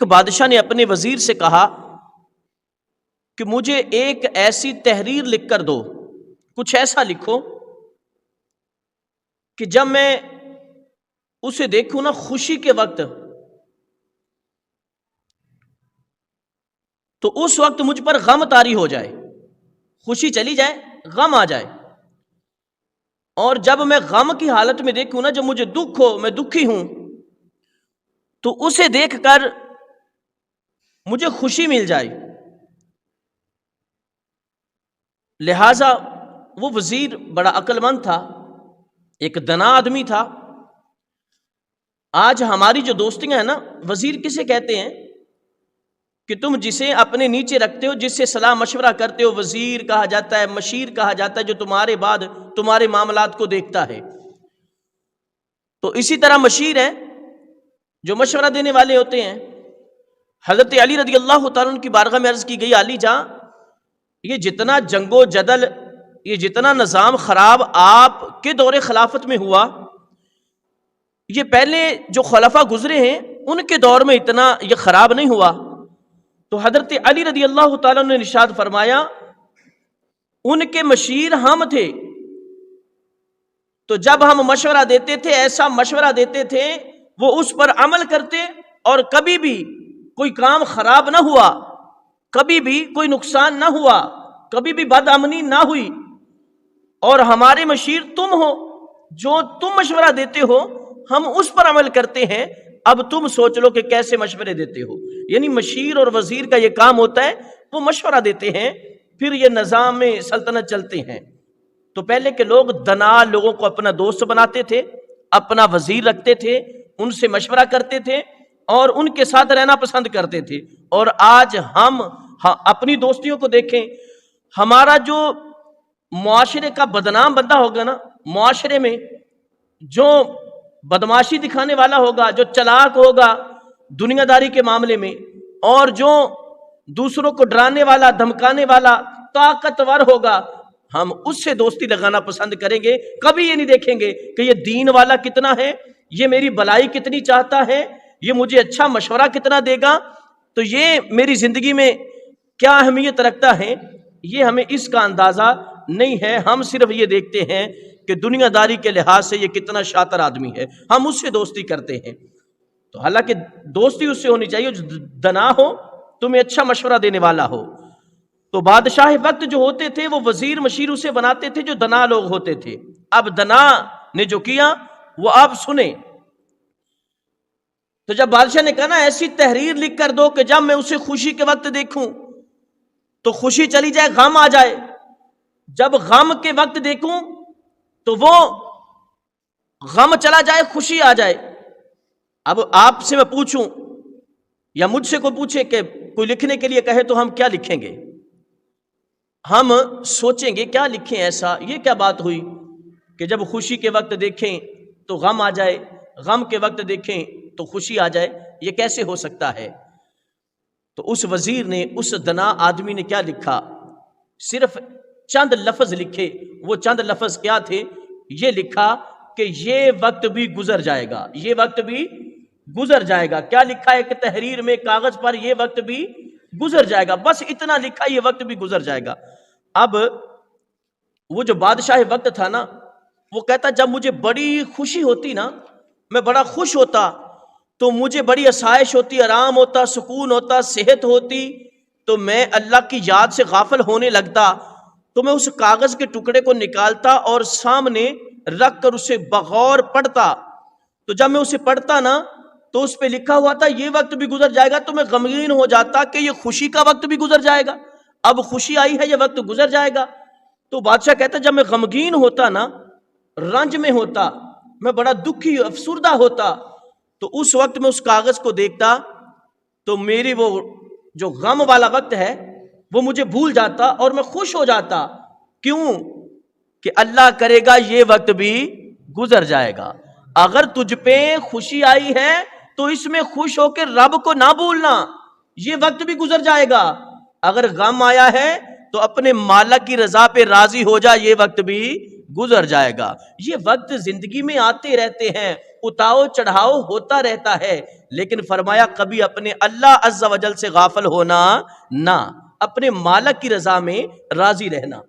بادشاہ نے اپنے وزیر سے کہا کہ مجھے ایک ایسی تحریر لکھ کر دو، کچھ ایسا لکھو کہ جب میں اسے دیکھوں نا خوشی کے وقت، تو اس وقت مجھ پر غم طاری ہو جائے، خوشی چلی جائے، غم آ جائے، اور جب میں غم کی حالت میں دیکھوں نا، جب مجھے دکھ ہو، میں دکھی ہوں، تو اسے دیکھ کر مجھے خوشی مل جائے۔ لہذا وہ وزیر بڑا عقل مند تھا، ایک دنا آدمی تھا۔ آج ہماری جو دوستیاں ہیں نا، وزیر کسے کہتے ہیں کہ تم جسے اپنے نیچے رکھتے ہو، جس سے صلاح مشورہ کرتے ہو، وزیر کہا جاتا ہے، مشیر کہا جاتا ہے، جو تمہارے بعد تمہارے معاملات کو دیکھتا ہے۔ تو اسی طرح مشیر ہیں جو مشورہ دینے والے ہوتے ہیں۔ حضرت علی رضی اللہ تعالیٰ عنہ کی بارگاہ میں عرض کی گئی، علی جاں، یہ جتنا جنگ و جدل، یہ جتنا نظام خراب آپ کے دور خلافت میں ہوا، یہ پہلے جو خلفاء گزرے ہیں ان کے دور میں اتنا یہ خراب نہیں ہوا۔ تو حضرت علی رضی اللہ تعالیٰ نے ارشاد فرمایا، ان کے مشیر ہم تھے، تو جب ہم مشورہ دیتے تھے، ایسا مشورہ دیتے تھے، وہ اس پر عمل کرتے، اور کبھی بھی کوئی کام خراب نہ ہوا، کبھی بھی کوئی نقصان نہ ہوا، کبھی بھی بد امنی نہ ہوئی۔ اور ہمارے مشیر تم ہو، جو تم مشورہ دیتے ہو ہم اس پر عمل کرتے ہیں، اب تم سوچ لو کہ کیسے مشورے دیتے ہو۔ یعنی مشیر اور وزیر کا یہ کام ہوتا ہے، وہ مشورہ دیتے ہیں، پھر یہ نظام میں سلطنت چلتے ہیں۔ تو پہلے کے لوگ دنا لوگوں کو اپنا دوست بناتے تھے، اپنا وزیر رکھتے تھے، ان سے مشورہ کرتے تھے اور ان کے ساتھ رہنا پسند کرتے تھے۔ اور آج ہم اپنی دوستیوں کو دیکھیں، ہمارا جو معاشرے کا بدنام بندہ ہوگا نا، معاشرے میں جو بدماشی دکھانے والا ہوگا، جو چلاک ہوگا دنیا داری کے معاملے میں، اور جو دوسروں کو ڈرانے والا، دھمکانے والا، طاقتور ہوگا، ہم اس سے دوستی لگانا پسند کریں گے۔ کبھی یہ نہیں دیکھیں گے کہ یہ دین والا کتنا ہے، یہ میری بلائی کتنی چاہتا ہے، یہ مجھے اچھا مشورہ کتنا دے گا، تو یہ میری زندگی میں کیا اہمیت رکھتا ہے، یہ ہمیں اس کا اندازہ نہیں ہے۔ ہم صرف یہ دیکھتے ہیں کہ دنیا داری کے لحاظ سے یہ کتنا شاطر آدمی ہے، ہم اس سے دوستی کرتے ہیں۔ تو حالانکہ دوستی اس سے ہونی چاہیے جو دنا ہو، تمہیں اچھا مشورہ دینے والا ہو۔ تو بادشاہ وقت جو ہوتے تھے وہ وزیر مشیر اسے بناتے تھے جو دنا لوگ ہوتے تھے۔ اب دنا نے جو کیا وہ آپ سنیں۔ تو جب بادشاہ نے کہا نا ایسی تحریر لکھ کر دو کہ جب میں اسے خوشی کے وقت دیکھوں تو خوشی چلی جائے، غم آ جائے، جب غم کے وقت دیکھوں تو وہ غم چلا جائے، خوشی آ جائے۔ اب آپ سے میں پوچھوں یا مجھ سے کوئی پوچھے کہ کوئی لکھنے کے لیے کہے تو ہم کیا لکھیں گے؟ ہم سوچیں گے کیا لکھیں ایسا، یہ کیا بات ہوئی کہ جب خوشی کے وقت دیکھیں تو غم آ جائے، غم کے وقت دیکھیں تو خوشی آ جائے، یہ کیسے ہو سکتا ہے؟ تو اس وزیر نے، اس دنا آدمی نے کیا لکھا؟ صرف چند لفظ لکھے۔ وہ چند لفظ کیا تھے؟ یہ لکھا کہ یہ وقت بھی گزر جائے گا، یہ وقت بھی گزر جائے گا۔ کیا لکھا ہے کہ تحریر میں کاغذ پر؟ یہ وقت بھی گزر جائے گا، بس اتنا لکھا، یہ وقت بھی گزر جائے گا۔ اب وہ جو بادشاہ وقت تھا نا، وہ کہتا جب مجھے بڑی خوشی ہوتی نا، میں بڑا خوش ہوتا، تو مجھے بڑی آسائش ہوتی، آرام ہوتا، سکون ہوتا، صحت ہوتی، تو میں اللہ کی یاد سے غافل ہونے لگتا، تو میں اس کاغذ کے ٹکڑے کو نکالتا اور سامنے رکھ کر اسے بغور پڑھتا۔ تو جب میں اسے پڑھتا نا تو اس پہ لکھا ہوا تھا یہ وقت بھی گزر جائے گا، تو میں غمگین ہو جاتا کہ یہ خوشی کا وقت بھی گزر جائے گا، اب خوشی آئی ہے، یہ وقت گزر جائے گا۔ تو بادشاہ کہتا جب میں غمگین ہوتا نا، رنج میں ہوتا، میں بڑا دکھی افسردہ ہوتا، تو اس وقت میں اس کاغذ کو دیکھتا تو میری وہ جو غم والا وقت ہے وہ مجھے بھول جاتا اور میں خوش ہو جاتا۔ کیوں؟ کہ اللہ کرے گا یہ وقت بھی گزر جائے گا۔ اگر تجھ پہ خوشی آئی ہے تو اس میں خوش ہو کے رب کو نہ بھولنا، یہ وقت بھی گزر جائے گا۔ اگر غم آیا ہے تو اپنے مالک کی رضا پہ راضی ہو جا، یہ وقت بھی گزر جائے گا۔ یہ وقت زندگی میں آتے رہتے ہیں، اتاؤ چڑھاؤ ہوتا رہتا ہے، لیکن فرمایا کبھی اپنے اللہ عز و جل سے غافل ہونا نہ، اپنے مالک کی رضا میں راضی رہنا۔